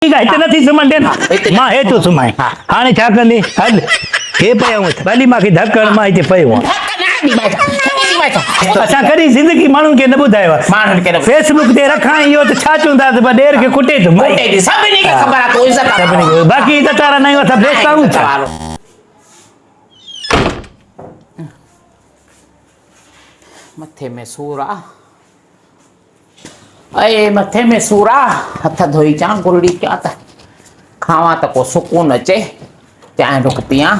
ठीक आहे इथे नथी सुम्हण ॾे न मां हेठि थो सुम्हां हाणे छा कंदी हल हे पियो भली मूंखे धकड़ मां हिते पियो आहियां असां कॾहिं ज़िंदगी माण्हुनि खे न ॿुधायो आहे फेसबुक ते रखां इहो त छा चवंदा ॾेर खे कुटे थो बाक़ी इज़त वारा न आहियूं असां बेस्ट आहियूं छा मथे में सूर आ अरे मथे में सूर आ हथ धोई चा गुरड़ी क्या त खावा त को सुकून अचे चांहि डुक पिया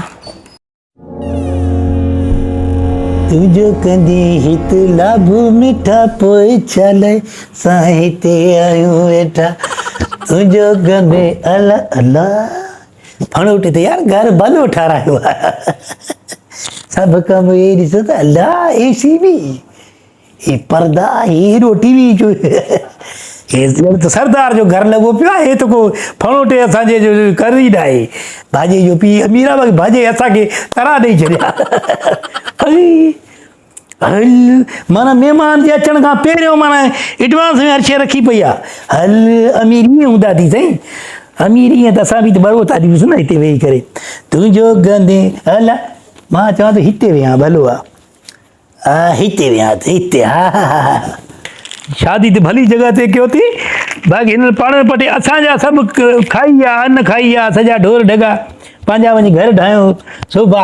तुझो कंदी हित लाभ मिठा पोइ चले साहिते आयो वेठा तुझो गमे अला अला फणोटे ते यार घर भलो ठारायो सब कम ये ॾिसो त अला एसी बि ये पर्दा ये रोटी भी जो ये तो सरदार जो घर लॻो पियो आहे तो को फणोटे असांजे जो करी ॾाहे भाॼे जो पी अमीरा भाॼे असांखे तरा ॾेई छॾिया हल माना महिमान जे अचण खां पहिरियों माना एडवांस में अर्शे रखी पई आहे हल अमीर ईअं हूंदा थी साईं अमीर ईअं त असां बि त बरो था ॾियूंसि न हिते वेही करे तुंहिंजो गंदे हल मां चवां थो हिते वेहां भलो आहे हिते विया हिते हा शादी त भली जॻह ते कयो थी बाक़ी हिन पाण पटे असांजा सभु खाई विया अन्न खाई विया सॼा ढोर ढगा पंहिंजा वञी घर ठाहियूं सुबुह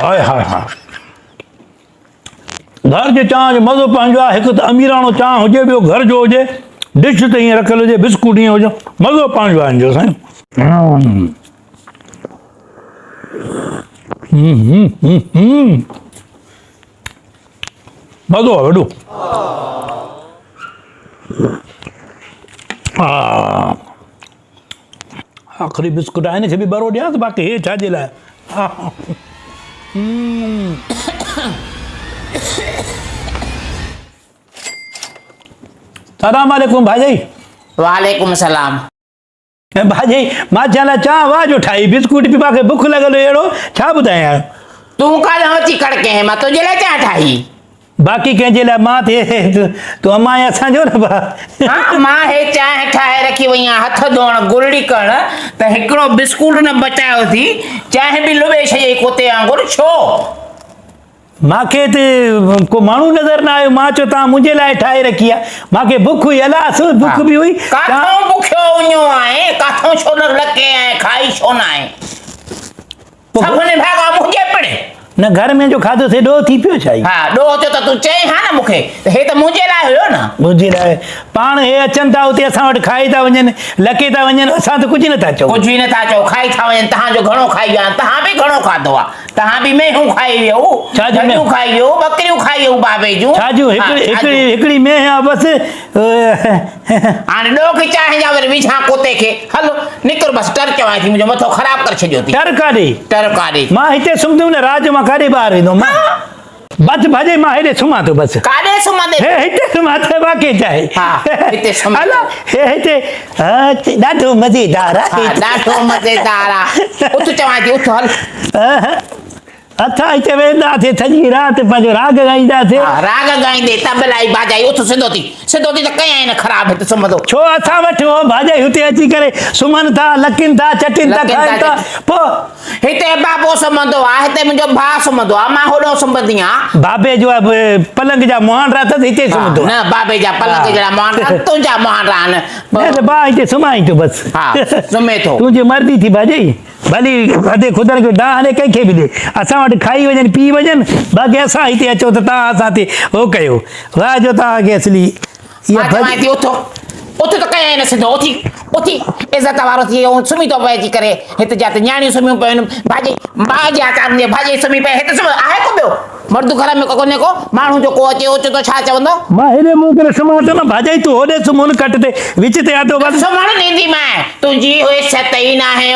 हाय हाय हाय घर जे चांहि जो मज़ो पंहिंजो आहे हिकु त अमीराणो चांहि हुजे ॿियो घर जो हुजे डिश त ईअं रखियलु हुजे बिस्कुट ईअं हुजे मज़ो पंहिंजो आहे हिनजो साईं मज़ो आहे वॾो आख़िरी बिस्कुट आहे हिन खे बि ॿरो ॾियांसि बाक़ी हे छाजे लाइ सलाम वालेकुम भाई वालेकुम सलाम भाई मां चला चाह वाजो ठाई बिस्कुट भी पाके भूख लगल एड़ो छा बुधाया तू काल होची कड़के है मां तुझे ला चाह ठाई बाकी के जे ला मां थे तो अम्मा असा जो न हां मां हे चाह ठाए रखी वया हाथ धोण गुरड़ी कण त एकड़ो बिस्कुट न बचायो थी चाह भी लुबे छे कोते आंगुर छो मांखे ते को माण्हू नज़र न आयो मां चयो तव्हां मुंहिंजे लाइ ठाहे रखी आहे मांखे बुख हुई अलास बुख बि हुई काथों बुखियो वञो आहे काथों छो न लके आहे खाई छो न आहे सभने भागा मुंहिंजे पड़े न घर में जो खाधो थे ॾोह थी पियो छा हा ॾोह थियो त तूं चई हा न मूंखे हे त मुंहिंजे लाइ हुयो न मुंहिंजे लाइ पाण हे अचनि था उते असां वटि खाई था वञनि लके था वञनि असां त कुझु नथा चऊं कुझु बि नथा चओ खाई था वञनि तव्हांजो घणो खाई विया तव्हां बि घणो खाधो आहे तव्हां बि मेहूं खाई वियो छाजूं खाई वियो बकरियूं खाई वियो बाबे जूं छाजूं हिकिड़ी मेह आहे बसि हाणे ॾोह खे चांहि जा वरी विझां कोते खे हलो निकिर बसि टर चवां थी मुंहिंजो मथो ख़राबु करे छॾियो थी टर काॾे मां हिते सुम्हंदुमि न राति मां काॾे ॿाहिरि वेंदुमि बस भाॼे मां हेॾे सुम्हां थो बसि काॾे सुम्हंदे हिते सुम्हां त वाके चाहे हिते सुम्हां हिते ॾाढो मज़ेदार आहे ॾाढो मज़ेदार आहे उथ चवां थी उथ हल अथा हिते वेंदासीं सॼी राति पंहिंजो राग ॻाईंदासीं राग ॻाईंदे तबलाई बाजाई उथ सिधो थी त कयां न ख़राबु हिते सुम्हंदो छो असां वटि हो भाॼाई हुते अची करे सुम्हनि था लकिन था चटिन था खाइनि था पोइ हिते बाबो सुम्हंदो आहे हिते मुंहिंजो भाउ सुम्हंदो आहे मां होॾो सुम्हंदी आहियां बाबे जो पलंग जा मुहांडा अथसि हिते सुम्हंदो न बाबे जा पलंग जहिड़ा मुहांडा तुंहिंजा मुहांडा आहिनि भाउ हिते सुम्हाई थो बसि हा सुम्हे थो तुंहिंजी मर्ज़ी थी भाॼाई भली अधे ख़ुदा खे डाह हले कंहिंखे बि ॾे असां वटि खाई वञनि पी वञनि बाक़ी असां हिते अचो त तव्हां असां ते हो कयो वाह जो तव्हांखे असली उथ त कयां न सिधो उथी उथी इज़त वारो थी सुम्ही थो पए अची करे हिते जाते न्याणियूं सुम्हियूं पियूं भाॼी भाॼी सुम्ही पए हिते सुम्ह आहे को ॿियो मर्द घर में कोन्हे को माण्हू जो को अचे ओचे तो छा चवंदो मां हेॾे मुंहुं करे सुम्हां थो न भाॼाई तूं होॾे सुम्ह कट ते विच ते अधो बस सुम्हण ॾींदी मैं तुंहिंजी इज़त ई न आहे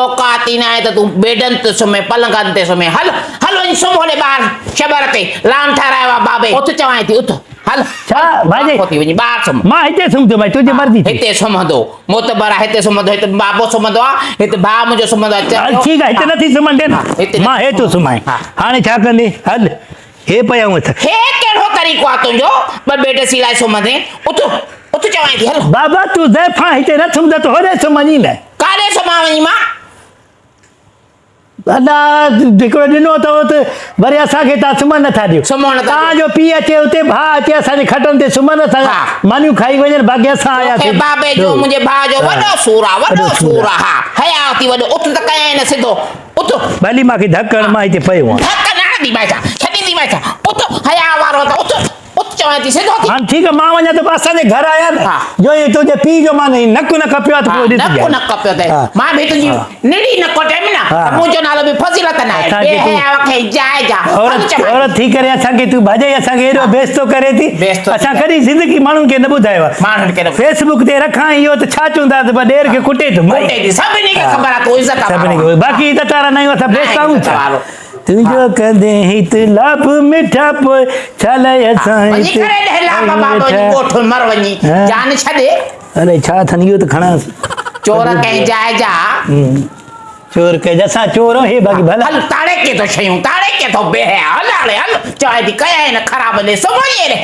औकात ई न आहे त तूं बेडनि ते सुम्हे पलंगनि ते सुम्हे हल हल वञी सुम्ह होॾे ॿाहिरि शबर ते लान ठारायो आहे बाबे उथ चवां थी उथ हल छा भाॼी थी वञे ॿार सुम्ह मां हिते सुम्हंदो भाई तुंहिंजी मर्ज़ी थी हिते सुम्हंदो मोतबर आहे हिते सुम्हंदो हिते बाबो सुम्हंदो आहे हिते भाउ मुंहिंजो सुम्हंदो आहे हल ठीकु आहे हिते नथी सुम्हंदे न हिते मां हे थो सुम्हां हा। हाणे छा कंदी हल हे पिया हूं हे कहिड़ो तरीक़ो आहे तुंहिंजो ॿ बेड सिलाए सुम्हंदे उथ उथ चवां थी हल बाबा तूं ज़ैफ़ा हिते न सुम्हंदो त होॾे सुम्हंदी न काॾे सुम्हां वञी मां अदा हिकिड़ो ॾिनो अथव त वरी असांखे तव्हां सुम्हण नथा ॾियो सुम्हण नथा ॾियो। तव्हांजो पीउ अचे हुते भाउ अचे असांजे खटनि ते सुम्हनि हा। असां मानियूं खाई वञनि बाक़ी असां तोखे आयासीं बाबे जो मुंहिंजे भाउ जो हा। वॾो सूर आहे वॾो वॾो सूर सूर आहे हा हया थी वॾो उथ त कयां न सिधो उथ भली मूंखे धक हण मां हिते पियो आहियां धक न हणंदी मां छा छॾींदी मां छा उथ हया वारो त उथ उथ चवां थी सिधो थी हाणे ठीकु आहे मां वञा त असांजे घर आया न हा। जो हे तुंहिंजे पीउ जो मां नकु न खपियो आहे त पोइ ॾिसजांइ। नको न कपियो अथई हा। मां बि तुंहिंजी निड़ी न कोटेम न हा। त मुंहिंजो नालो बि फज़ीलत न आहे असांखे तूं- बेहया खे जाए जा औरत थी करे असांखे तूं भाॼई असांखे एॾो बेइज़तो करे थी बेइज़तो थी असां करे। कॾहिं ज़िंदगी माण्हुनि खे न ॿुधायो आहे माण्हुनि खे न फेसबुक ते रखां इहो त छा चवंदा त ॾेर खे कुटे थो माई। कोटे थी सभिनी खे ख़बर आहे तूं इज़त सभिनी खे बाक़ी इज़त वारा न आहियूं असां बेइज़त आहियूं इज़त वारो। तुंहिंजो कंदे हित लाभ मिठा पोइ छा लाइ असां वञी हिते करे ढहला आहियूं बाबा वञी वेठा। ॻोठ मर वञी हा। जान छॾे अरे छा अथनि इहो त खणां चोर कंहिं जाए जा चोर कजे असां चोर आहियूं, हे बाक़ी भला हल ताड़े के तो शयूं ताड़े के तो बेहया हल हाणे हल चवां थी कया आहिनि ख़राब ने सुम्ही रे